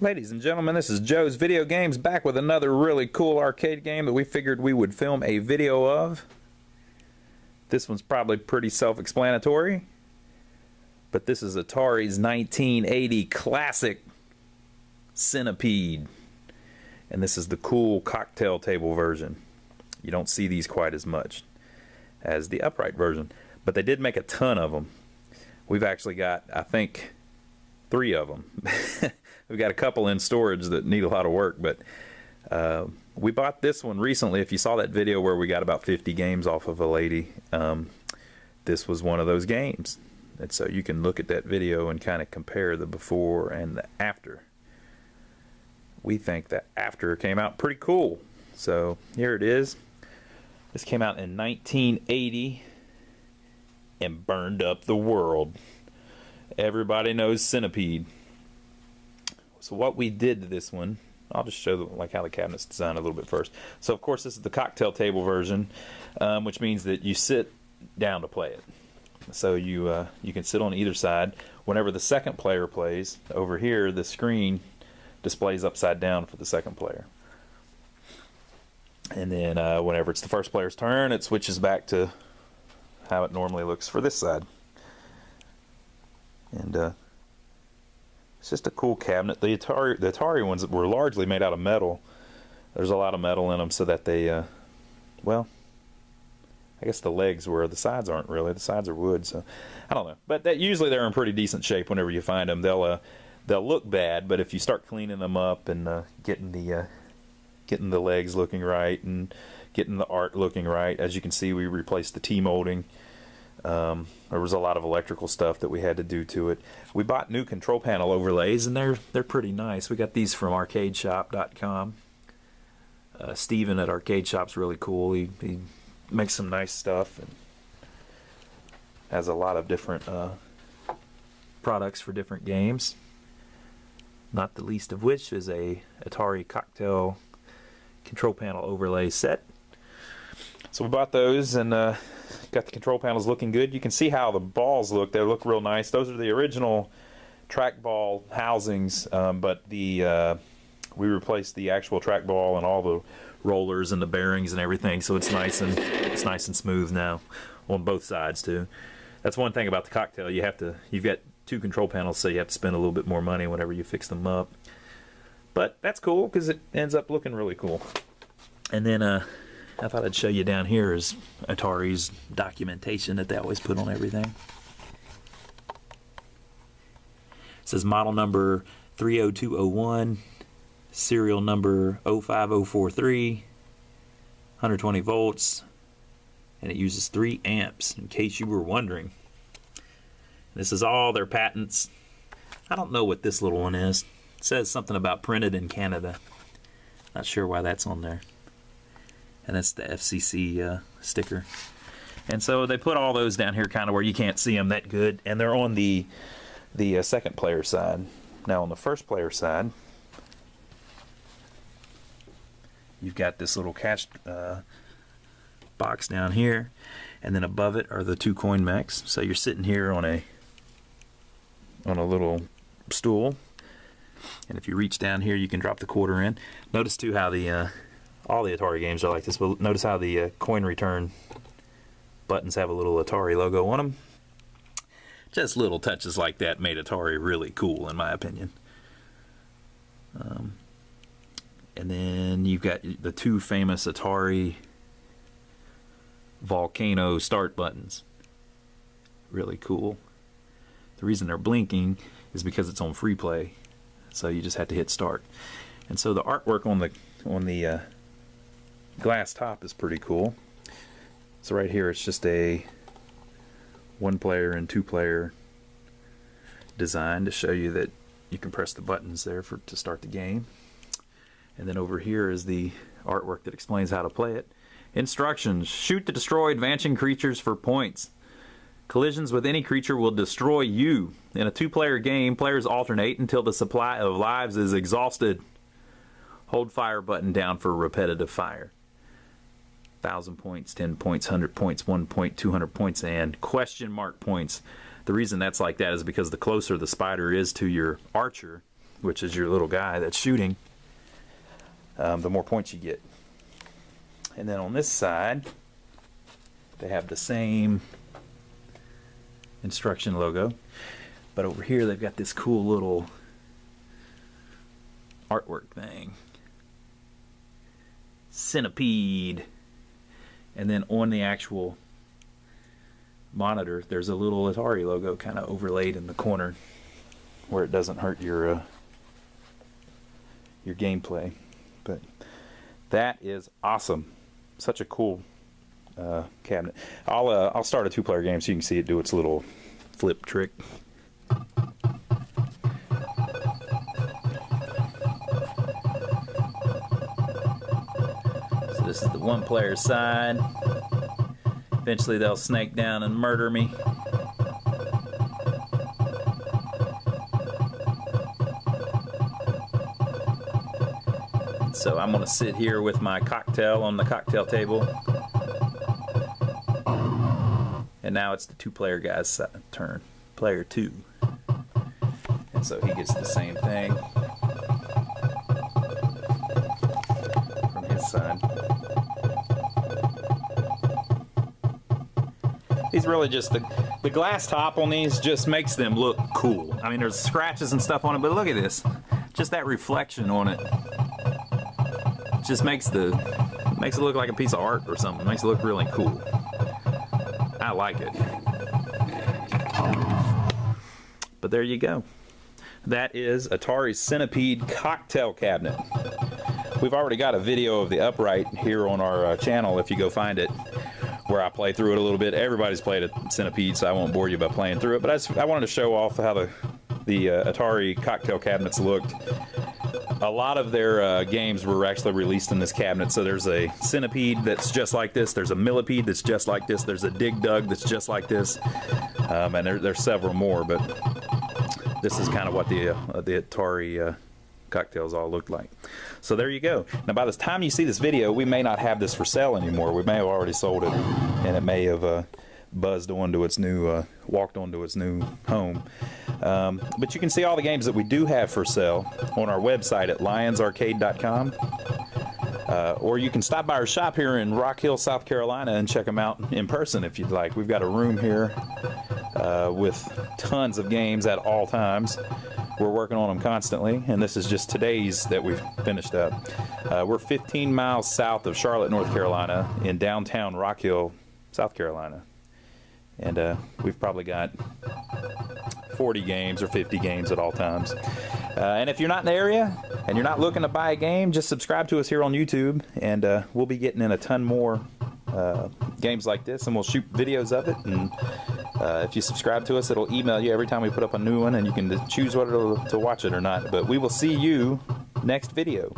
Ladies and gentlemen, this is Joe's Video Games, back with another really cool arcade game that we figured we would film a video of. This one's probably pretty self-explanatory, but this is Atari's 1980 classic Centipede, and this is the cool cocktail table version. You don't see these quite as much as the upright version, but they did make a ton of them. We've actually got, I think, 3 of them. We've got a couple in storage that need a lot of work, but we bought this one recently. If you saw that video where we got about 50 games off of a lady, this was one of those games. And so you can look at that video and kind of compare the before and the after. We think the after came out pretty cool. So here it is. This came out in 1980 and burned up the world. Everybody knows Centipede. So what we did to this one, I'll just show like how the cabinet's designed a little bit first. So of course this is the cocktail table version, which means that you sit down to play it. So you can sit on either side. Whenever the second player plays, over here the screen displays upside down for the second player. And then whenever it's the first player's turn, it switches back to how it normally looks for this side. And it's just a cool cabinet. The Atari ones were largely made out of metal. There's a lot of metal in them so that they, well, I guess the legs were. The sides aren't really. The sides are wood, so I don't know. But usually they're in pretty decent shape whenever you find them. They'll look bad, but if you start cleaning them up and getting the legs looking right and getting the art looking right, as you can see, we replaced the T-molding. There was a lot of electrical stuff that we had to do to it. We bought new control panel overlays, and they're pretty nice. We got these from arcadeshop.com. Steven at Arcade Shop's really cool. He makes some nice stuff and has a lot of different products for different games. Not the least of which is a Atari cocktail control panel overlay set. So we bought those and got the control panels looking good. You can see how the balls look. They look real nice. Those are the original trackball housings, but we replaced the actual trackball and all the rollers and the bearings and everything, so it's nice and smooth now on both sides too. That's one thing about the cocktail. You've got 2 control panels, so you have to spend a little bit more money whenever you fix them up. But that's cool because it ends up looking really cool. And then I thought I'd show you down here is Atari's documentation that they always put on everything. It says model number 30201, serial number 05043, 120 volts, and it uses 3 amps, in case you were wondering. This is all their patents. I don't know what this little one is. It says something about printed in Canada. Not sure why that's on there. And that's the FCC sticker. And so they put all those down here kind of where you can't see them that good, and they're on the second player side. Now on the first player side, you've got this little catch box down here, and then above it are the 2 coin mechs. So you're sitting here on a little stool, and if you reach down here you can drop the quarter in. Notice too how all the Atari games are like this, but notice how the coin return buttons have a little Atari logo on them. Just little touches like that made Atari really cool, in my opinion. And then you've got the 2 famous Atari volcano start buttons. Really cool. The reason they're blinking is because it's on free play, so you just have to hit start. And so the artwork on the glass top is pretty cool. So right here it's just a 1-player and 2-player design to show you that you can press the buttons there to start the game. And then over here is the artwork that explains how to play it. Instructions: shoot to destroy advancing creatures for points. Collisions with any creature will destroy you. In a 2-player game, players alternate until the supply of lives is exhausted. Hold fire button down for repetitive fire. 1,000 points, 10 points, 100 points, 1 point, 200 points, and question mark points. The reason that's like that is because the closer the spider is to your archer, which is your little guy that's shooting, the more points you get. And then on this side, they have the same instruction logo, but over here they've got this cool little artwork thing. Centipede. And then on the actual monitor, there's a little Atari logo kind of overlaid in the corner where it doesn't hurt your gameplay. But that is awesome. Such a cool cabinet. I'll start a 2-player game so you can see it do its little flip trick. So this is the 1-player side. Eventually they'll snake down and murder me. So I'm going to sit here with my cocktail on the cocktail table. And now it's the 2-player guy's turn. Player 2. And so he gets the same thing from his side. These really just, the glass top on these just makes them look cool. I mean, there's scratches and stuff on it, but look at this. Just that reflection on it. Just makes it look like a piece of art or something. It makes it look really cool. I like it. But there you go. That is Atari's Centipede cocktail cabinet. We've already got a video of the upright here on our channel if you go find it, where I play through it a little bit. Everybody's played a Centipede, so I won't bore you by playing through it. But I wanted to show off how the Atari cocktail cabinets looked. A lot of their games were actually released in this cabinet. So there's a Centipede that's just like this. There's a Millipede that's just like this. There's a Dig Dug that's just like this. And there's several more, but this is kind of what the Atari cocktails all looked like. So there you go. Now by the time you see this video, we may not have this for sale anymore. We may have already sold it, and it may have buzzed onto its new, walked onto its new home. But you can see all the games that we do have for sale on our website at lionsarcade.com. Or you can stop by our shop here in Rock Hill, South Carolina, and check them out in person if you'd like. We've got a room here with tons of games at all times. We're working on them constantly, and this is just today's that we've finished up. We're 15 miles south of Charlotte, North Carolina, in downtown Rock Hill, South Carolina. And we've probably got 40 games or 50 games at all times. And if you're not in the area and you're not looking to buy a game, just subscribe to us here on YouTube, and we'll be getting in a ton more games like this, and we'll shoot videos of it. And if you subscribe to us, it'll email you every time we put up a new one, and you can choose whether to watch it or not. But we will see you next video.